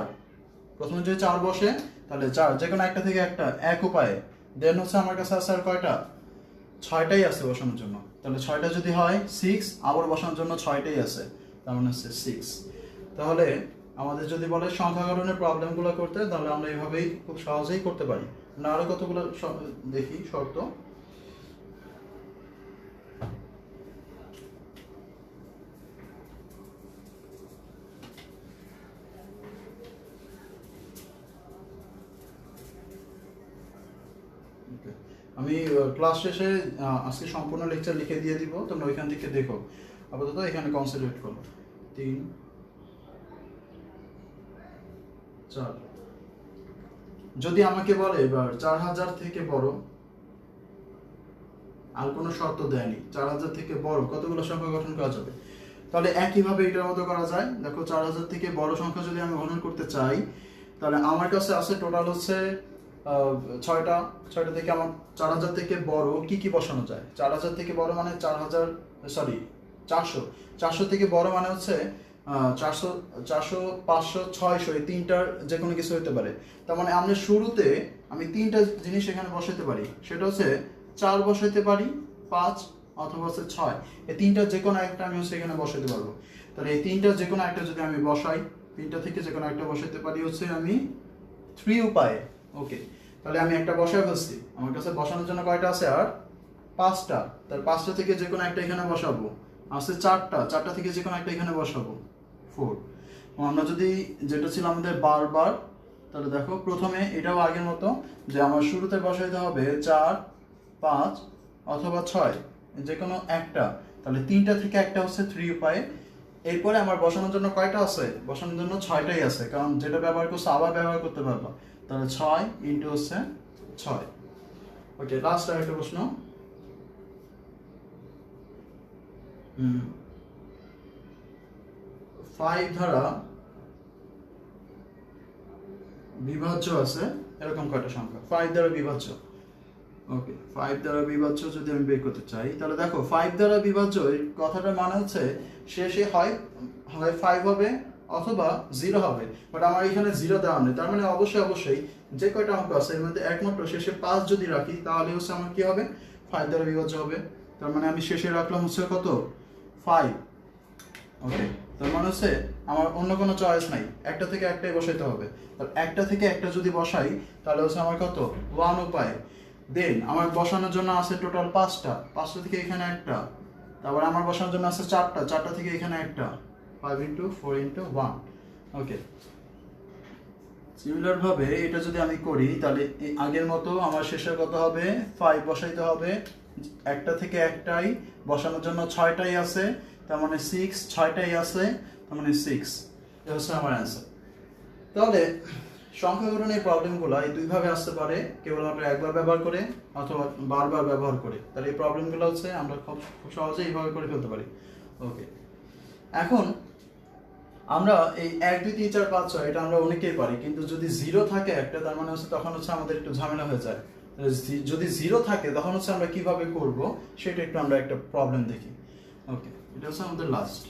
প্রথমে যদি 4 বসে তাহলে 4 যে কোনো একটা থেকে একটা এক উপায়ে। দেন হচ্ছে আমার কাছে আছে আর কয়টা? 6টাই আছে বসানোর জন্য। তাহলে 6টা যদি হয় 6, আবার বসানোর জন্য 6টাই আছে। তার মানে হচ্ছে 6। তাহলে আমাদের যদি বলে সংখ্যা গঠনের প্রবলেমগুলো করতে, তাহলে আমরা এইভাবেই খুব সহজেই করতে পারি। আমরা আরো কতগুলো দেখি শর্ত। আমি ক্লাস শেষে আজকে সম্পূর্ণ লেকচার লিখে দিয়ে দিব, তোমরা ওইখান থেকে দেখো। আপাতত এখানে কনসেন্ট্রেট করো। 3 4। যদি আমাকে বলে এবার 4000 থেকে বড়, আর কোনো শর্ত দেয়নি, 4000 থেকে বড় কতগুলো সংখ্যা গঠন করা যাবে, তাহলে একইভাবে এটার মতো করা যায়। দেখো 4000 থেকে বড় সংখ্যা যদি আমি গঠন করতে চাই, তাহলে আমার কাছে আছে টোটাল হচ্ছে 6টা। 6টা থেকে আমার 4000 থেকে বড় কি কি বসানো যায়। 4000 থেকে বড় মানে 400, 400 থেকে বড় মানে হচ্ছে 400, 400, 500, 600, এই তিনটার যে কোনো কিছু হতে পারে। তার মানে আমরা শুরুতে আমি তিনটা জিনিস এখানে বসাতে পারি, সেটা হচ্ছে 4 বসাইতে পারি, 5 অথবা হচ্ছে 6। এই তিনটার যে কোনো একটা আমি হচ্ছে এখানে বসাতে পারবো। তাহলে এই তিনটার যে কোনো একটা যদি আমি বসাই, তিনটা থেকে যে কোনো একটা বসাতে পারি হচ্ছে আমি 3 উপায়ে। ওকে, তাহলে আমি একটা বসায় ফেলছি, আমার কাছে বসানোর জন্য কয়টা আছে আর 5টা। তার 5টা থেকে যে কোনো একটা এখানে বসাবো, আছে 4টা, 4টা থেকে যে কোনো একটা এখানে বসাবো 4। আমরা যদি যেটা ছিল আমাদের বারবার, তাহলে দেখো প্রথমে এটাও আগের মতো যে আমার শুরুতে বসাইতে হবে 4, 5 অথবা 6 যে কোনো একটা। তাহলে 3টা থেকে একটা হচ্ছে 3 উপায়ে। এরপরে আমার বসানোর জন্য কয়টা আছে, বসানোর জন্য 6টাই আছে, কারণ যেটা ব্যবহার করছে আবার ব্যবহার করতে পারবা। তাহলে 6 ইন্টু হচ্ছে 6। ওকে, লাস্ট আরেকটা প্রশ্ন। 5 দ্বারা বিভাজ্য আছে এরকম কয়টা সংখ্যা, 5 দ্বারা বিভাজ্য। ওকে, 5 দ্বারা বিভাজ্য যদি আমি বের করতে চাই, তাহলে দেখো 5 দ্বারা বিভাজ্য এই কথাটার মানে হচ্ছে শেষে হয় 5 হবে অথবা 0 হবে। বাট আমার এখানে 0 দেওয়া নেই, তার মানে অবশ্যই যে কয়টা অঙ্ক আছে এর মধ্যে একমাত্র শেষে 5 যদি রাখি, তাহলে হচ্ছে আমার কি হবে, 5 দ্বারা বিভাজ্য হবে। তার মানে আমি শেষে রাখলাম হচ্ছে কত, 5। ওকে, তার মানে হচ্ছে আমার অন্য কোনো চয়েস নাই, একটা থেকে একটাই বসাইতে হবে। তাহলে একটা থেকে একটা যদি বসাই, তাহলে হচ্ছে আমার কত, 1 উপায়। দেন আমার বসানোর জন্য আছে টোটাল 5টা, 5টা থেকে এখানে একটা। তারপর আমার বসানোর জন্য আছে 4টা, 4টা থেকে এখানে একটা। 5 ইন্টু 4 ইন্টু 1। ওকে, সিমিলার ভাবে এটা যদি আমি করি, তাহলে আগের মতো আমার শেষে কত হবে, 5 বসাইতে হবে। একটা থেকে একটাই, বসানোর জন্য 6টাই আছে, তার মানে 6, 6টাই আছে, তার মানে 6। এটা হচ্ছে আমার অ্যান্সার। তাহলে সংখ্যা গঠনের প্রবলেমগুলো এই দুইভাবে আসতে পারে, কেবলমাত্র একবার ব্যবহার করে অথবা বারবার ব্যবহার করে। তাহলে এই প্রবলেমগুলো হচ্ছে আমরা খুব সহজেই এইভাবে করে ফেলতে পারি। ওকে, এখন আমরা এই 1, 2, 3, 4, 5, 6 এটা আমরা অনেকেই পারি, কিন্তু যদি 0 থাকে একটা, তার মানে হচ্ছে তখন হচ্ছে আমাদের একটু ঝামেলা হয়ে যায়। যদি 0 থাকে তখন হচ্ছে আমরা কিভাবে করব সেটা একটু আমরা একটা প্রবলেম দেখি। ওকে, এটা হচ্ছে আমাদের লাস্ট।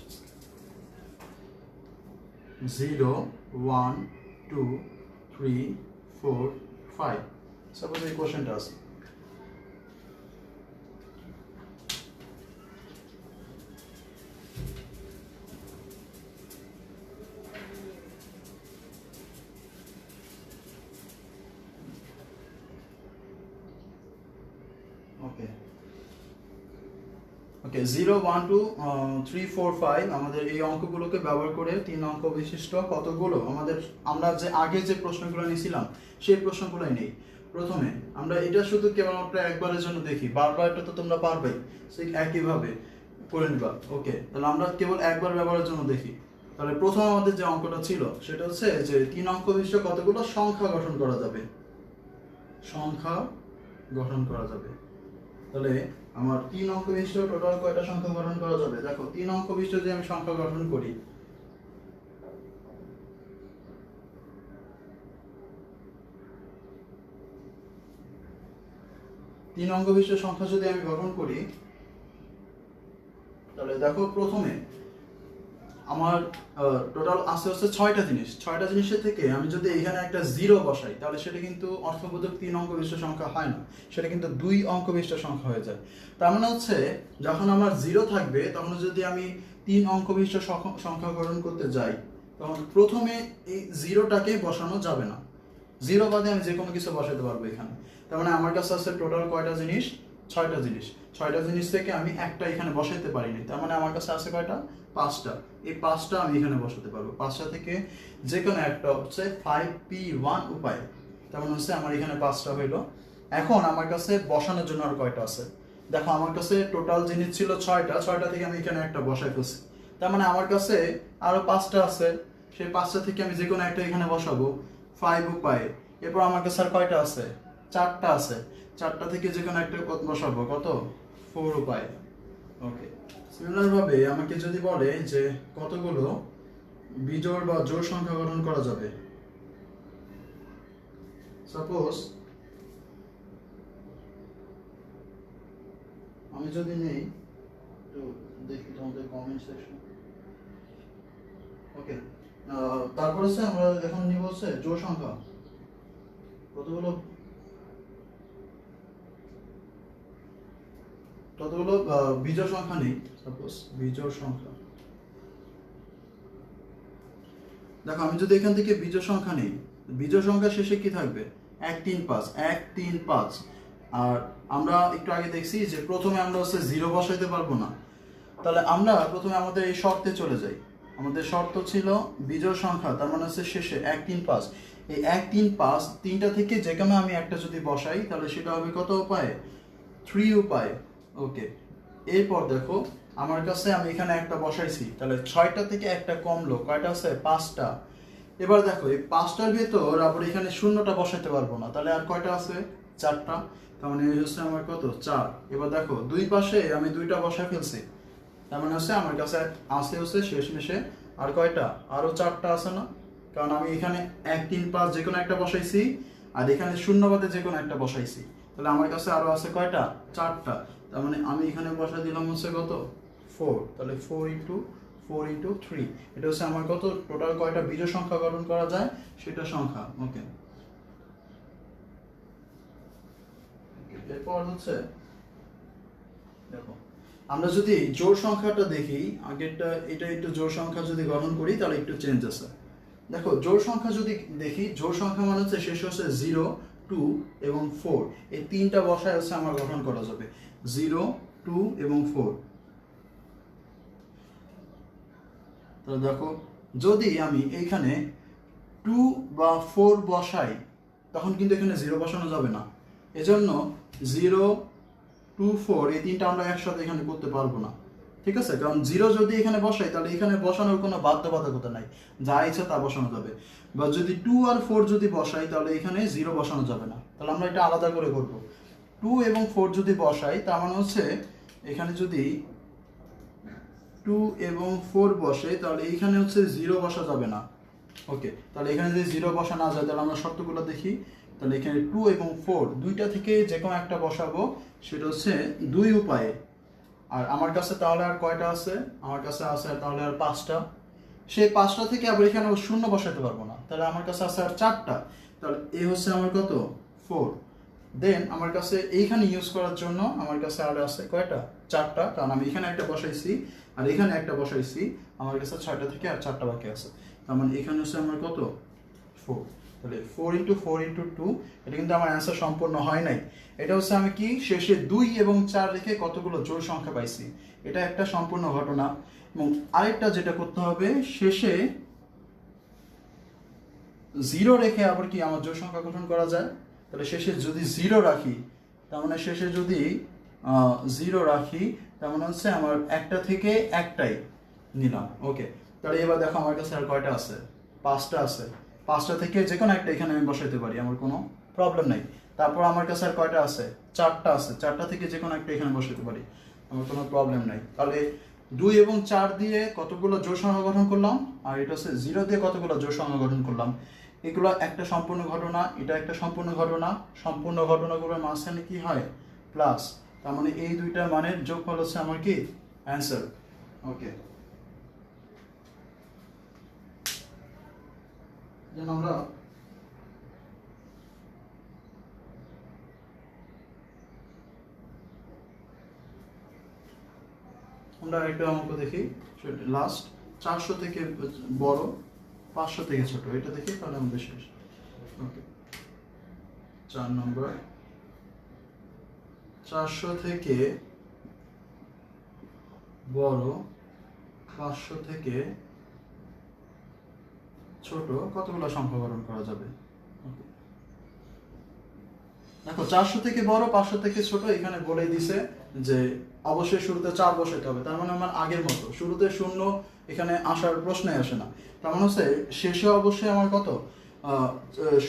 0, 1, 2, 3, 4, 5। সাপোজ এই কোশ্চেনটা আছে। ওকে, 0, 1, 2, 3, 4, 5 আমাদের এই অঙ্কগুলোকে ব্যবহার করে 3 অঙ্ক বিশিষ্ট কতগুলো আমরা যে আগে যে প্রশ্নগুলো নিয়েছিলাম সেই প্রশ্নগুলোই নেই। প্রথমে আমরা এটা শুধু কেবলমাত্র একবারের জন্য দেখি, বারবার এটা তো তোমরা পারবেই, সেই একইভাবে করে নিবা। ওকে, তাহলে আমরা কেবল একবার ব্যবহারের জন্য দেখি। তাহলে প্রথম আমাদের যে অঙ্কটা ছিল সেটা হচ্ছে যে 3 অঙ্ক বিশিষ্ট কতগুলো সংখ্যা গঠন করা যাবে, সংখ্যা গঠন করা যাবে। তাহলে আমার 3 অঙ্ক বিশিষ্ট টোটাল কয়টা সংখ্যা গঠন করা যাবে। দেখো 3 অঙ্ক বিশিষ্ট যে আমি সংখ্যা গঠন করি, তিন অঙ্ক বিশিষ্ট সংখ্যা যদি আমি গঠন করি, তাহলে দেখো প্রথমে আমার টোটাল আসতে হচ্ছে 6টা জিনিস। 6টা জিনিসের থেকে আমি যদি এখানে একটা 0 বসাই তাহলে সেটা কিন্তু অর্থবোধক 3 অঙ্ক বিশিষ্ট সংখ্যা হয় না, সেটা কিন্তু 2 অঙ্ক বিশিষ্ট সংখ্যা হয়ে যায়। তার মানে হচ্ছে যখন আমার 0 থাকবে তখন যদি আমি 3 অঙ্ক বিশিষ্ট সংখ্যা গ্রহণ করতে যাই তখন প্রথমে এই 0টাকে বসানো যাবে না, 0 বাদে আমি যে কোনো কিছু বসাতে পারবো এখানে। তার মানে আমার কাছে আছে টোটাল কয়টা জিনিস? 6টা জিনিস। 6টা জিনিস থেকে আমি একটা এখানে বসাইতে পারিনি, তার মানে আমার কাছে আছে কয়টা? 5টা। এই 5টা আমি এখানে বসাতে পারবো। 5টা থেকে যে কোনো একটা হচ্ছে 5p1 উপায়, তার মানে হচ্ছে আমার এখানে 5টা হইলো। এখন আমার কাছে বসানোর জন্য আর কয়টা আছে দেখো, আমার কাছে টোটাল জিনিস ছিল 6টা, 6টা থেকে আমি এখানে একটা বসাই ফেলছি, তার মানে আমার কাছে আরো 5টা আছে। সেই 5টা থেকে আমি যে কোনো একটা এখানে বসাবো 5 উপায়ে। এরপর আমার কাছে আর কয়টা আছে? 4টা আছে। 4টা থেকে যে কোনো একটা বসাবো কত? 4 উপায়ে। ওকে, সিমিলার ভাবে আমাকে যদি বলে যে কতগুলো বিজোড় বা জোড় সংখ্যা গঠন করা যাবে, সাপোজ আমি যদি নেই, তো দেখি তোমাদের কমেন্ট সেকশন। ওকে, তারপর হচ্ছে আমরা এখন নিব হচ্ছে জোড় সংখ্যা। কতগুলো বিজোড় সংখ্যা নেই, সাপোজ বিজোড় সংখ্যা। দেখো আমি যদি এখান থেকে বিজোড় সংখ্যা নেই, বিজোড় সংখ্যা শেষে কি থাকবে? 1 3 5, 1 3 5। আর আমরা একটু আগে দেখছি যে প্রথমে আমরা হচ্ছে 0 বসাইতে পারবো না, তাহলে আমরা প্রথমে আমাদের এই শর্তে চলে যাই। আমাদের শর্ত ছিল বিজোড় সংখ্যা, তার মানে হচ্ছে শেষে 1 3 5। এই 1 3 5 তিনটা থেকে যে কোনো আমি একটা যদি বসাই তাহলে সেটা হবে কত উপায়ে? 3 উপায়ে। ওকে, এরপর দেখো আমার কাছে আমি এখানে একটা বসাইছি, তাহলে 6টা থেকে একটা কমলো, কয়টা আছে? 5টা। এবার দেখো এই 5টার ভেতর আবার এখানে শূন্যটা বসাইতে পারবো না, তাহলে আর কয়টা আছে? 4টা। তার মানে এই হচ্ছে আমার কত? 4। এবার দেখো দুই পাশে আমি 2টা বসাই ফেলছি, তার মানে হচ্ছে আমার কাছে আছে হচ্ছে শেষমেশে আর কয়টা? আরো 4টা আছে না? কারণ আমি এখানে 1 3 5 যে কোনো একটা বসাইছি আর এখানে শূন্য বাদে যে কোনো একটা বসাইছি, তাহলে আমার কাছে আরো আছে কয়টা? 4টা। তার মানে আমি এখানে বসাই দিলাম হচ্ছে কত? 4। তাহলে 4 ইন্টু 4 ইন্টু 3, এটা হচ্ছে আমার কত? টোটাল কয়টা বিজোড় সংখ্যা গঠন করা যায় সেটা সংখ্যা। ওকে, এরপর হচ্ছে দেখো আমরা যদি জোড় সংখ্যাটা দেখি, আগেরটা এটা একটু জোড় সংখ্যা যদি গঠন করি তাহলে একটু চেঞ্জ আছে। দেখো জোড় সংখ্যা যদি দেখি, জোড় সংখ্যা মানে হচ্ছে শেষ হচ্ছে 0 2 এবং 4, এই তিনটা বসায় হচ্ছে আমার গঠন করা যাবে 0 2 এবং 4। তাহলে দেখো যদি আমি এইখানে 2 বা 4 বসাই তখন কিন্তু এখানে 0 বসানো যাবে না, এজন্য 0 2 4 এই তিনটা আমরা একসাথে এখানে করতে পারবো না, ঠিক আছে? কারণ 0 যদি এখানে বসাই তাহলে এখানে বসানোর কোনো বাধ্যবাধকতা নাই, যা ইচ্ছা তা বসানো যাবে। বা যদি 2 আর 4 যদি বসাই তাহলে এখানে 0 বসানো যাবে না, তাহলে আমরা এটা আলাদা করে করব। 2 এবং 4 যদি বসাই তার মানে হচ্ছে এখানে যদি 2 এবং 4 বসে তাহলে এইখানে হচ্ছে 0 বসা যাবে না। ওকে, তাহলে এখানে যদি 0 বসা না যায় তাহলে আমরা শর্তগুলো দেখি। তাহলে এখানে 2 এবং 4 দুইটা থেকে যে কোনো একটা বসাবো, সেটা হচ্ছে 2 উপায়ে। আর আমার কাছে তাহলে আর কয়টা আছে? আমার কাছে আছে তাহলে আর 5টা। সেই 5টা থেকে আবার এখানে শূন্য বসাতে পারবো না, তাহলে আমার কাছে আছে আর 4টা। তাহলে এই হচ্ছে আমার কত? 4। দেন আমার কাছে এইখানে ইউজ করার জন্য আমার কাছে আর আছে কয়টা? 4টা, কারণ আমি এখানে একটা বসাইছি আর এখানে একটা বসাইছি, আমার কাছে 6টা থেকে আর 4টা বাকি আছে। তার মানে এখানে হচ্ছে আমার কত? 4। তাহলে 4 ইন্টু 4 ইন্টু 2, এটা কিন্তু আমার অ্যান্সার সম্পূর্ণ হয় নাই। এটা হচ্ছে আমি কি শেষে 2 এবং 4 রেখে কতগুলো জোড় সংখ্যা পাইছি, এটা একটা সম্পূর্ণ ঘটনা। এবং আরেকটা যেটা করতে হবে, শেষে 0 রেখে আবার কি আমার জোড় সংখ্যা গঠন করা যায়। তাহলে শেষে যদি 0 রাখি, তার মানে শেষে যদি 0 রাখি তার মানে হচ্ছে আমার একটা থেকে একটাই নিলাম। ওকে, তাহলে এবার দেখো আমার কাছে আর কয়টা আছে? 5টা আছে। 5টা থেকে যে কোনো একটা এখানে আমি বসাইতে পারি, আমার কোনো প্রবলেম নাই। তারপর আমার কাছে আর কয়টা আছে? 4টা আছে। 4টা থেকে যে কোনো একটা এখানে বসাইতে পারি, আমার কোনো প্রবলেম নাই। তাহলে 2 এবং 4 দিয়ে কতগুলো জোড় সংখ্যা গঠন করলাম, আর এটা হচ্ছে 0 দিয়ে কতগুলো জোড় সংখ্যা গঠন করলাম। এগুলো একটা সম্পূর্ণ ঘটনা, এটা একটা সম্পূর্ণ ঘটনা। সম্পূর্ণ ঘটনাগুলোর মাঝখানে কি হয়? প্লাস। তার মানে এই দুইটার মানের যোগফল হচ্ছে আমার কি? অ্যান্সার। ওকে, দেন আমরা একটা অঙ্ক দেখি, লাস্ট 400 থেকে বড় 500 থেকে ছোট, এটা দেখি তাহলে আমাদের শেষ। ওকে, 4 নম্বর, 400 থেকে বড় 500 থেকে ছোট কতগুলো সংখ্যা গঠন করা যাবে? দেখো 400 থেকে বড় 500 থেকে ছোট এখানে বলে দিছে যে অবশ্যই শুরুতে 4 বসাইতে হবে, তার মানে আমার আগের মতো শুরুতে শূন্য এখানে আসার প্রশ্নই আসে না। তার মানে হচ্ছে শেষে অবশ্যই আমার কত,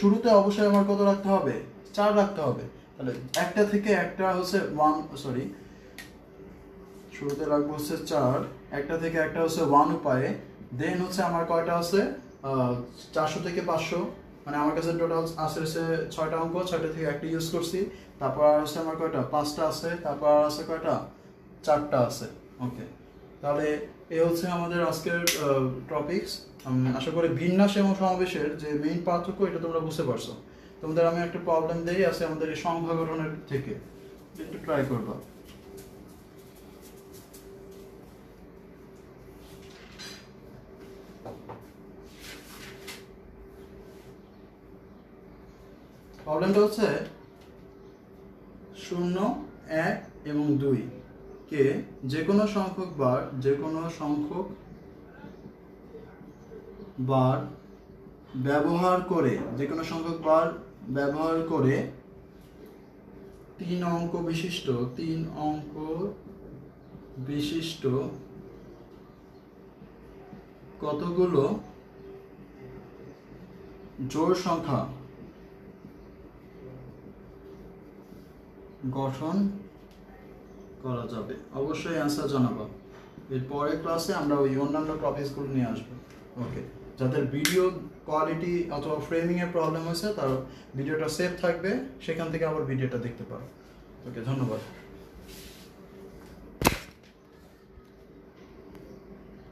শুরুতে অবশ্যই আমার কত রাখতে হবে, 4 রাখতে হবে। তাহলে একটা থেকে একটা হচ্ছে শুরুতে রাখবো হচ্ছে 4, একটা থেকে একটা হচ্ছে 1 উপায়ে। দেন হচ্ছে আমার কয়টা আছে, 400 থেকে 500, মানে আমার কাছে টোটাল আছে হচ্ছে 6টা অঙ্ক, 6টা থেকে একটা ইউজ করছি। তারপর হচ্ছে আমার কয়টা, 5টা আছে। তারপর আছে কয়টা, 4টা আছে। ওকে, তাহলে এই হচ্ছে আমাদের আজকের টপিকস। আশা করি বিন্যাস এবং সমাবেশের যে মেইন পার্থক্য এটা তোমরা বুঝতে পারছো। তোমাদের আমি একটা প্রবলেম দেই আছে আমাদের এই সংখ্যা গঠনের থেকে, একটু ট্রাই করবা। প্রবলেমটা হচ্ছে 0, 1 এবং 2 কে যে কোনো সংখ্যক বার ব্যবহার করে 3 অঙ্ক বিশিষ্ট কতগুলো জোড় সংখ্যা গঠন করা যাবে। অবশ্যই অ্যান্সার জানাবো। এর পরের ক্লাসে আমরা ওই অন্যান্য টপিকসগুলো নিয়ে আসবো। ওকে, যাদের ভিডিও কোয়ালিটি অথবা ফ্রেমিং এর প্রবলেম হয়েছে তার ভিডিওটা সেভ থাকবে, সেখান থেকে আবার ভিডিওটা দেখতে পারো। ওকে, ধন্যবাদ।